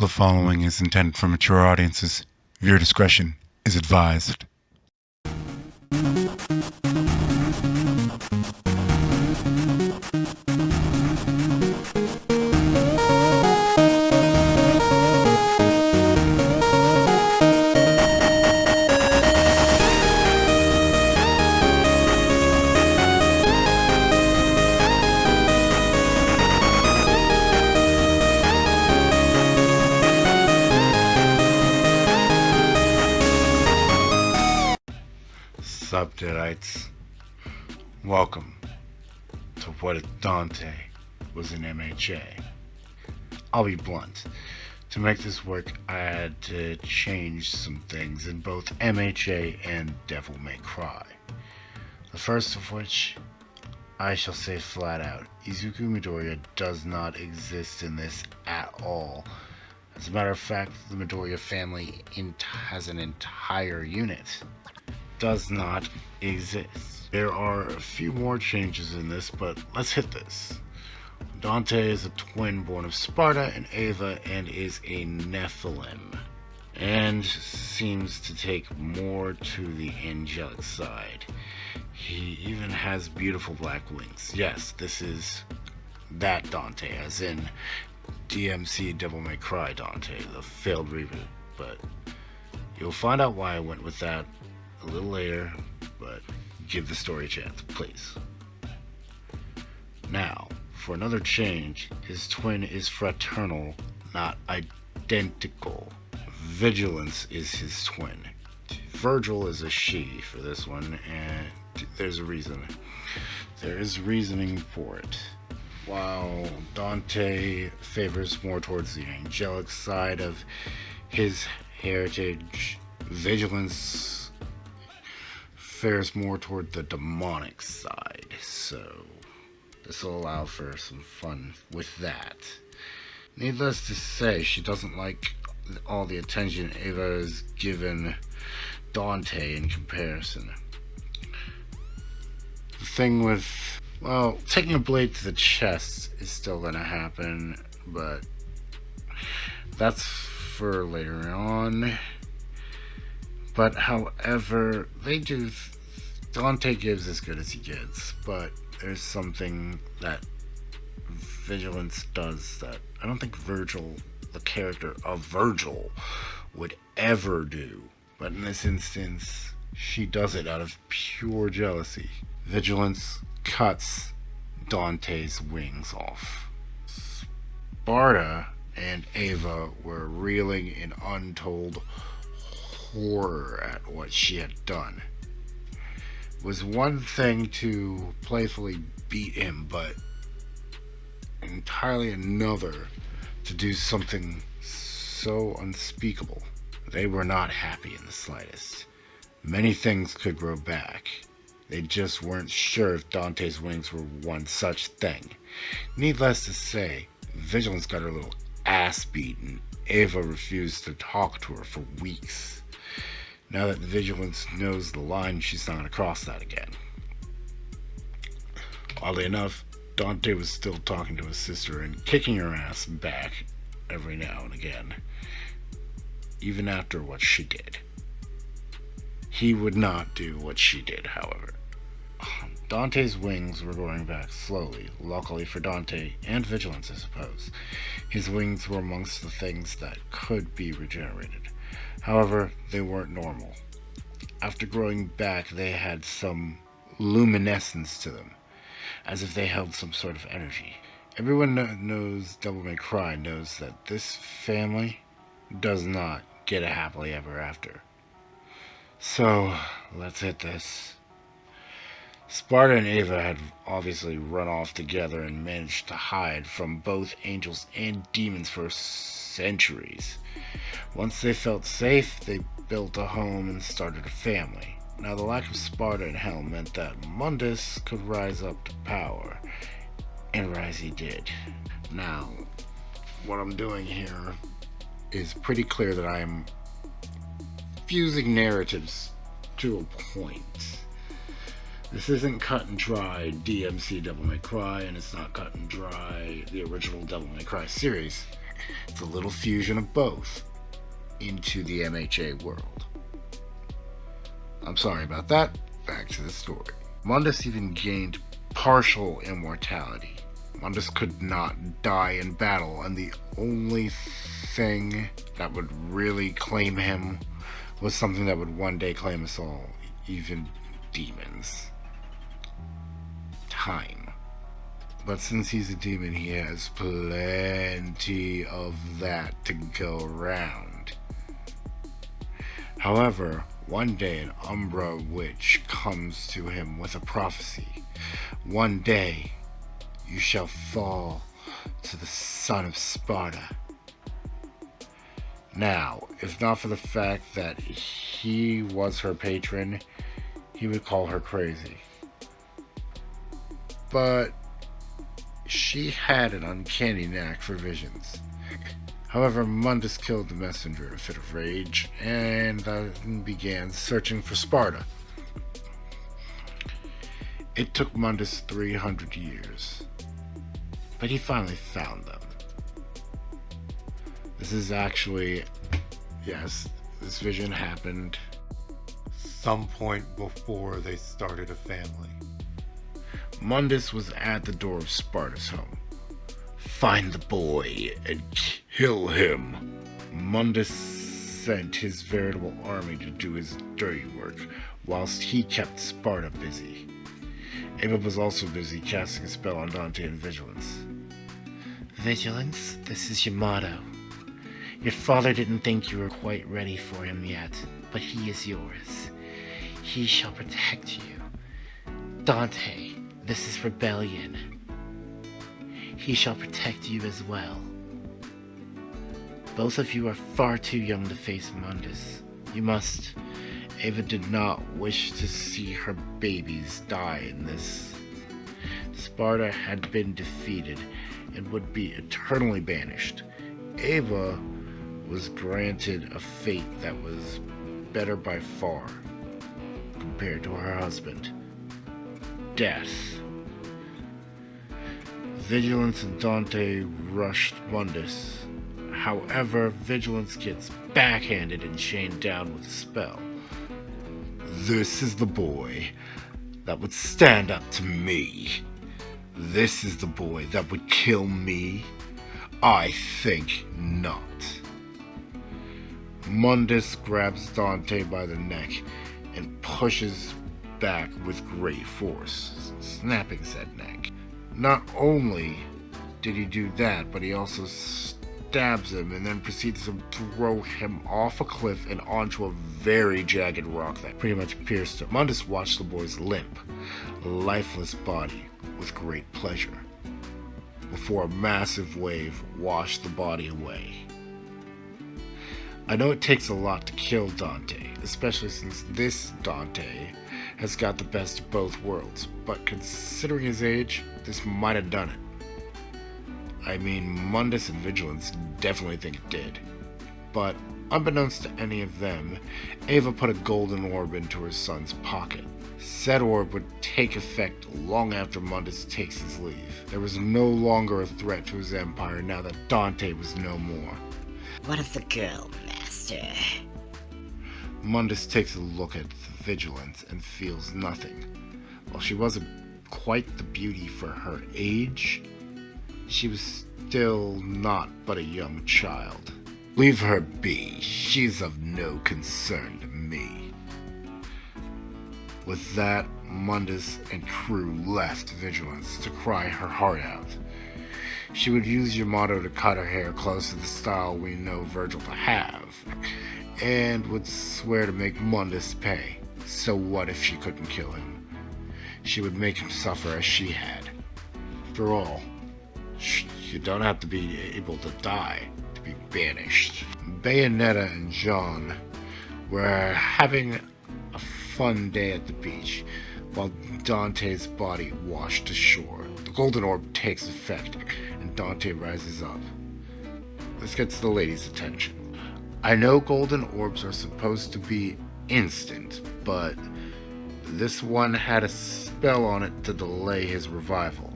The following is intended for mature audiences. Viewer discretion is advised. Sup, Deadites. Welcome to What If Dante Was In MHA. I'll be blunt. To make this work, I had to change some things in both MHA and Devil May Cry. The first of which, I shall say flat out, Izuku Midoriya does not exist in this at all. As a matter of fact, the Midoriya family has an entire unit. Does not exist. There are a few more changes in this, but let's hit this. Dante is a twin born of Sparta and Eva and is a Nephilim, and seems to take more to the angelic side. He even has beautiful black wings. Yes, this is that Dante, as in DMC Devil May Cry Dante, the failed reboot, but you'll find out why I went with that a little later, but give the story a chance, please. Now, for another change, his twin is fraternal, not identical. Vigilance is his twin. Virgil is a she for this one, and there's a reason. There is reasoning for it. While Dante favors more towards the angelic side of his heritage, Vigilance fares more toward the demonic side, so this will allow for some fun with that. Needless to say, she doesn't like all the attention Eva has given Dante in comparison. The thing with, well, taking a blade to the chest is still gonna happen, but that's for later on. But however, Dante gives as good as he gets, but there's something that Vigilance does that I don't think Virgil, the character of Virgil, would ever do. But in this instance, she does it out of pure jealousy. Vigilance cuts Dante's wings off. Sparta and Eva were reeling in untold horror at what she had done. It was one thing to playfully beat him, but entirely another to do something so unspeakable. They were not happy in the slightest. Many things could grow back. They just weren't sure if Dante's wings were one such thing. Needless to say, Vigilance got her little ass beaten. Eva refused to talk to her for weeks. Now that Vigilance knows the line, she's not going to cross that again. Oddly enough, Dante was still talking to his sister and kicking her ass back every now and again, even after what she did. He would not do what she did, however. Dante's wings were growing back slowly, luckily for Dante and Vigilance, I suppose. His wings were amongst the things that could be regenerated. However, they weren't normal. After growing back, they had some luminescence to them, as if they held some sort of energy. Everyone knows Devil May Cry knows that this family does not get a happily ever after. So, let's hit this. Sparta and Eva had obviously run off together and managed to hide from both angels and demons for centuries. Once they felt safe, they built a home and started a family. Now, the lack of Sparta in hell meant that Mundus could rise up to power, and rise he did. Now, what I'm doing here is pretty clear that I am fusing narratives to a point. This isn't cut and dry DMC Devil May Cry, and it's not cut and dry the original Devil May Cry series. It's a little fusion of both into the MHA world. I'm sorry about that. Back to the story. Mundus even gained partial immortality. Mundus could not die in battle, and the only thing that would really claim him was something that would one day claim us all, even demons. Time. But since he's a demon, he has plenty of that to go around. However, one day an Umbra witch comes to him with a prophecy. One day you shall fall to the son of Sparta. Now, if not for the fact that he was her patron, he would call her crazy. But she had an uncanny knack for visions. However, Mundus killed the messenger in a fit of rage and then began searching for Sparta. It took Mundus 300 years, but he finally found them. This is actually, yes, this vision happened some point before they started a family. Mundus was at the door of Sparta's home. Find the boy and kill him. Mundus sent his veritable army to do his dirty work, whilst he kept Sparta busy. Ava was also busy casting a spell on Dante and Vigilance. Vigilance, this is your motto. Your father didn't think you were quite ready for him yet, but he is yours. He shall protect you. Dante, this is rebellion. He shall protect you as well. Both of you are far too young to face Mundus. You must. Ava did not wish to see her babies die in this. Sparta had been defeated and would be eternally banished. Ava was granted a fate that was better by far compared to her husband. Death. Vigilance and Dante rushed Mundus. However, Vigilance gets backhanded and chained down with a spell. This is the boy that would stand up to me. This is the boy that would kill me. I think not. Mundus grabs Dante by the neck and pushes back with great force, snapping said neck. Not only did he do that, but he also stabs him and then proceeds to throw him off a cliff and onto a very jagged rock that pretty much pierced him. Mundus watched the boy's limp, lifeless body with great pleasure, before a massive wave washed the body away. I know it takes a lot to kill Dante, especially since this Dante has got the best of both worlds, but considering his age, this might have done it. I mean, Mundus and Vigilance definitely think it did. But unbeknownst to any of them, Ava put a golden orb into her son's pocket. Said orb would take effect long after Mundus takes his leave. There was no longer a threat to his empire now that Dante was no more. What of the girl, Master? Mundus takes a look at the Vigilance and feels nothing. While she wasn't quite the beauty for her age, she was still not but a young child. Leave her be. She's of no concern to me. With that, Mundus and crew left Vigilance to cry her heart out. She would use Yamato to cut her hair close to the style we know Virgil to have, and would swear to make Mundus pay. So what if she couldn't kill him? She would make him suffer as she had. After all, you don't have to be able to die to be banished. Bayonetta and Jean were having a fun day at the beach while Dante's body washed ashore. The golden orb takes effect and Dante rises up. This gets the ladies' attention. I know golden orbs are supposed to be instant, but this one had a spell on it to delay his revival.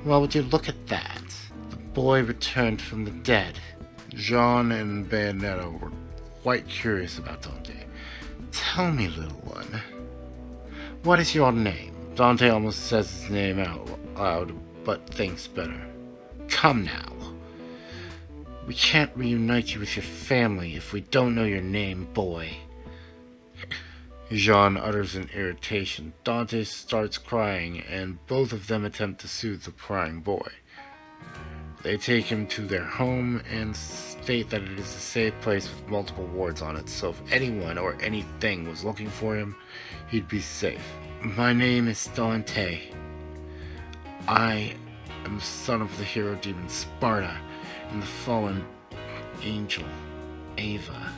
Well, would you look at that? The boy returned from the dead. Jean and Bayonetta were quite curious about Dante. Tell me, little one, what is your name? Dante almost says his name out loud, but thinks better. Come now. We can't reunite you with your family if we don't know your name, boy. Jean utters in irritation. Dante starts crying, and both of them attempt to soothe the crying boy. They take him to their home and state that it is a safe place with multiple wards on it, so if anyone or anything was looking for him, he'd be safe. My name is Dante. I am son of the hero demon Sparta and the fallen angel Ava.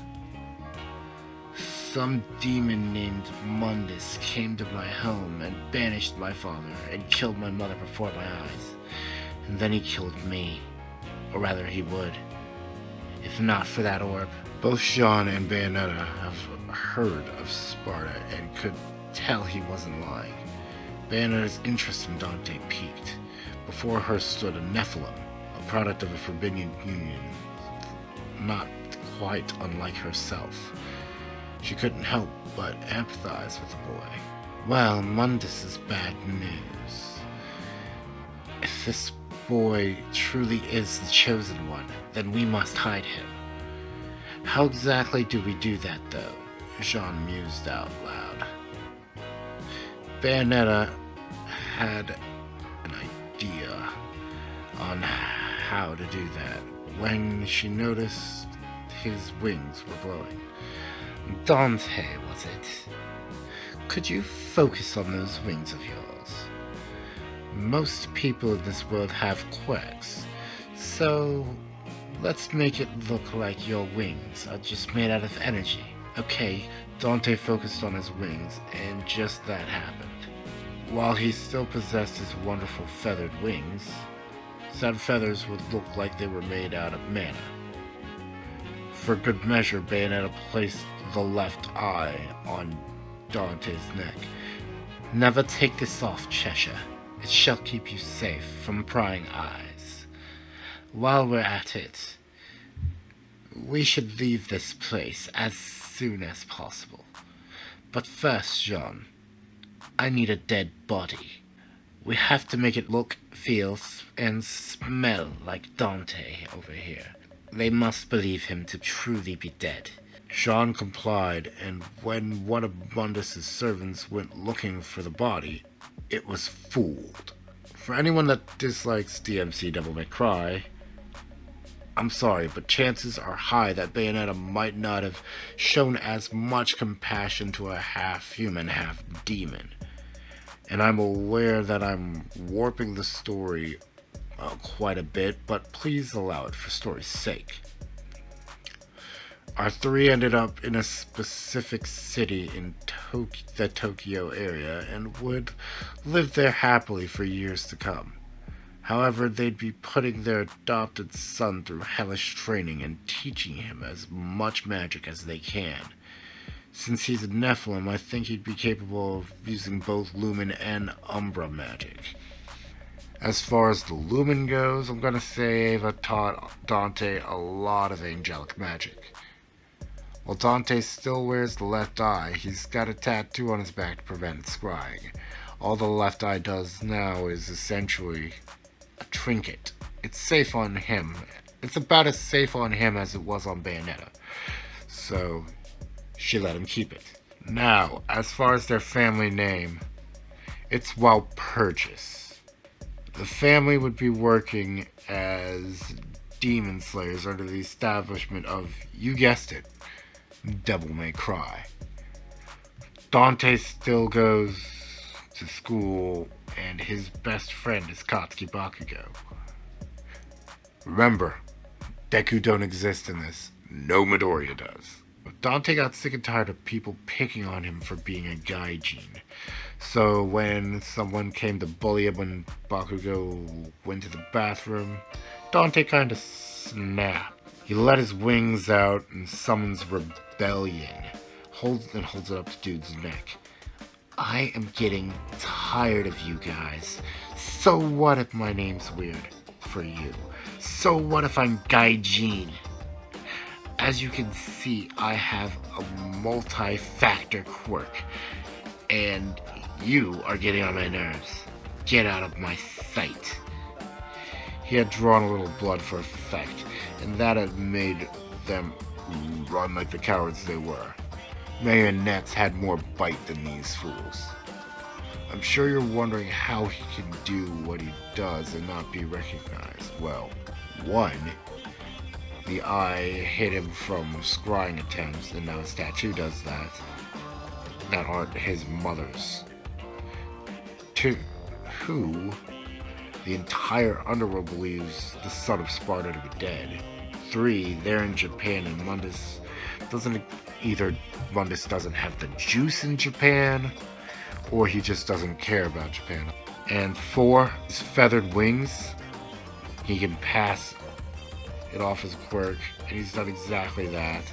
Some demon named Mundus came to my home and banished my father and killed my mother before my eyes. And then he killed me. Or rather, he would. If not for that orb. Both Jean and Bayonetta have heard of Sparta and could tell he wasn't lying. Bayonetta's interest in Dante peaked. Before her stood a Nephilim, a product of a forbidden union, not quite unlike herself. She couldn't help but empathize with the boy. Well, Mundus is bad news. If this boy truly is the chosen one, then we must hide him. How exactly do we do that, though? Jean mused out loud. Bayonetta had an idea on how to do that when she noticed his wings were glowing. Dante, was it? Could you focus on those wings of yours? Most people in this world have quirks, so let's make it look like your wings are just made out of energy. Okay, Dante focused on his wings, and just that happened. While he still possessed his wonderful feathered wings, said feathers would look like they were made out of mana. For good measure, Bayonetta placed the left eye on Dante's neck. Never take this off, Cheshire. It shall keep you safe from prying eyes. While we're at it, we should leave this place as soon as possible. But first, Jean, I need a dead body. We have to make it look, feel, and smell like Dante over here. They must believe him to truly be dead. Jean complied, and when one of Mundus's servants went looking for the body, it was fooled. For anyone that dislikes DMC Devil May Cry, I'm sorry, but chances are high that Bayonetta might not have shown as much compassion to a half-human, half-demon. And I'm aware that I'm warping the story quite a bit, but please allow it for story's sake. Our three ended up in a specific city in the Tokyo area and would live there happily for years to come. However, they'd be putting their adopted son through hellish training and teaching him as much magic as they can. Since he's a Nephilim, I think he'd be capable of using both Lumen and Umbra magic. As far as the Lumen goes, I'm gonna say Ava taught Dante a lot of angelic magic. While Dante still wears the left eye, he's got a tattoo on his back to prevent scrying. All the left eye does now is essentially a trinket. It's safe on him. It's about as safe on him as it was on Bayonetta. So she let him keep it. Now, as far as their family name, it's Walpurgis. The family would be working as demon slayers under the establishment of, you guessed it, Devil May Cry. Dante still goes to school, and his best friend is Katsuki Bakugo. Remember, Deku don't exist in this. No Midoriya does. But Dante got sick and tired of people picking on him for being a gaijin. So when someone came to bully him when Bakugo went to the bathroom, Dante kinda snapped. He let his wings out and summons rebellion. Holds it up to dude's neck. I am getting tired of you guys. So what if my name's weird for you? So what if I'm Gaijin? As you can see, I have a multi-factor quirk, and you are getting on my nerves. Get out of my sight. He had drawn a little blood for effect, and that had made them run like the cowards they were. Marionettes had more bite than these fools. I'm sure you're wondering how he can do what he does and not be recognized. Well, one, the eye hid him from scrying attempts, and now his tattoo does that. That aren't his mother's. Two, the entire underworld believes the son of Sparta to be dead. 3, they're in Japan, and Mundus doesn't have the juice in Japan, or he just doesn't care about Japan. And 4, his feathered wings, he can pass it off as a quirk, and he's done exactly that.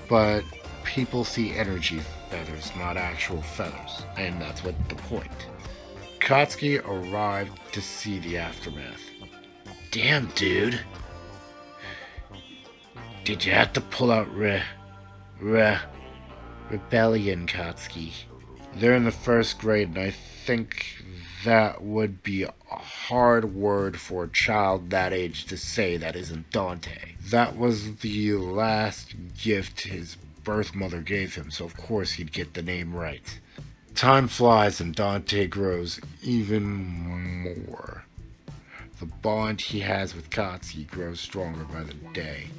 But people see energy feathers, not actual feathers, and that's what the point. Katsuki arrived to see the aftermath. Damn, dude. Did you have to pull out rebellion, Katsuki? They're in the first grade, and I think that would be a hard word for a child that age to say that isn't Dante. That was the last gift his birth mother gave him, so of course he'd get the name right. Time flies and Dante grows even more. The bond he has with Katsuki grows stronger by the day.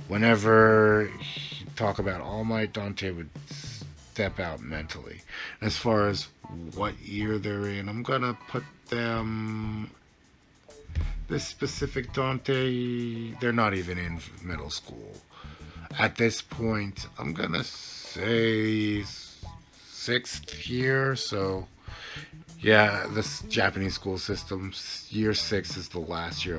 Whenever he'd talk about All Might, Dante would step out mentally. As far as what year they're in, I'm gonna put them... This specific Dante, they're not even in middle school. At this point, I'm gonna say 6th year, so yeah, this Japanese school system, year 6 is the last year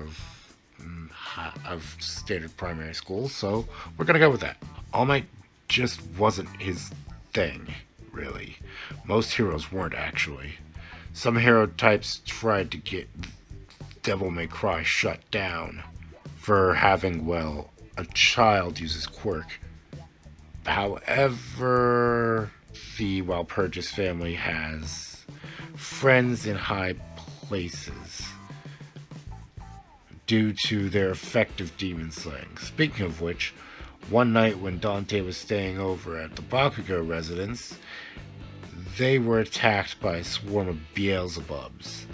of standard primary school, so we're gonna go with that. All Might just wasn't his thing, really. Most heroes weren't, actually. Some hero types tried to get Devil May Cry shut down for having, well, a child use his quirk. However, the Walpurgis family has friends in high places due to their effective demon slaying. Speaking of which, one night when Dante was staying over at the Bakugo residence, they were attacked by a swarm of Beelzebubs.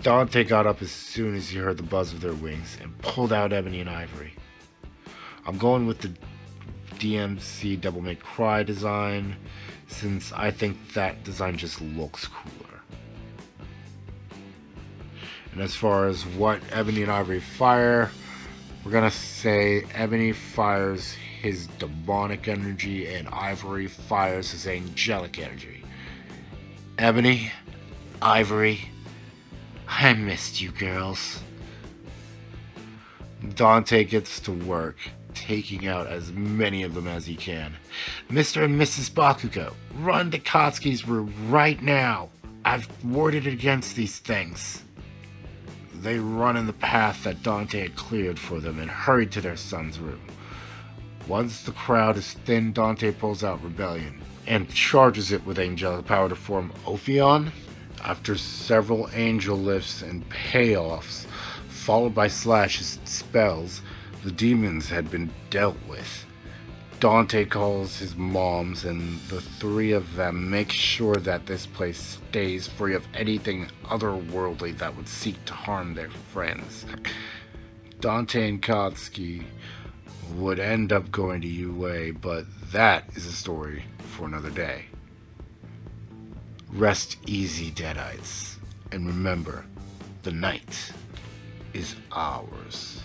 Dante got up as soon as he heard the buzz of their wings and pulled out Ebony and Ivory. I'm going with the DMC Devil May Cry design, since I think that design just looks cooler. And as far as what Ebony and Ivory fire, we're gonna say Ebony fires his demonic energy and Ivory fires his angelic energy. Ebony, Ivory, I missed you girls. Dante gets to work, taking out as many of them as he can. Mr. and Mrs. Bakugo, run to Katsuki's room right now. I've warded against these things. They run in the path that Dante had cleared for them and hurried to their son's room. Once the crowd is thin, Dante pulls out Rebellion and charges it with angelic power to form Ophion. After several angel lifts and payoffs, followed by slashes and spells, the demons had been dealt with. Dante calls his moms, and the 3 of them make sure that this place stays free of anything otherworldly that would seek to harm their friends. Dante and Katsuki would end up going to UA, but that is a story for another day. Rest easy, Deadites, and remember, the night is ours.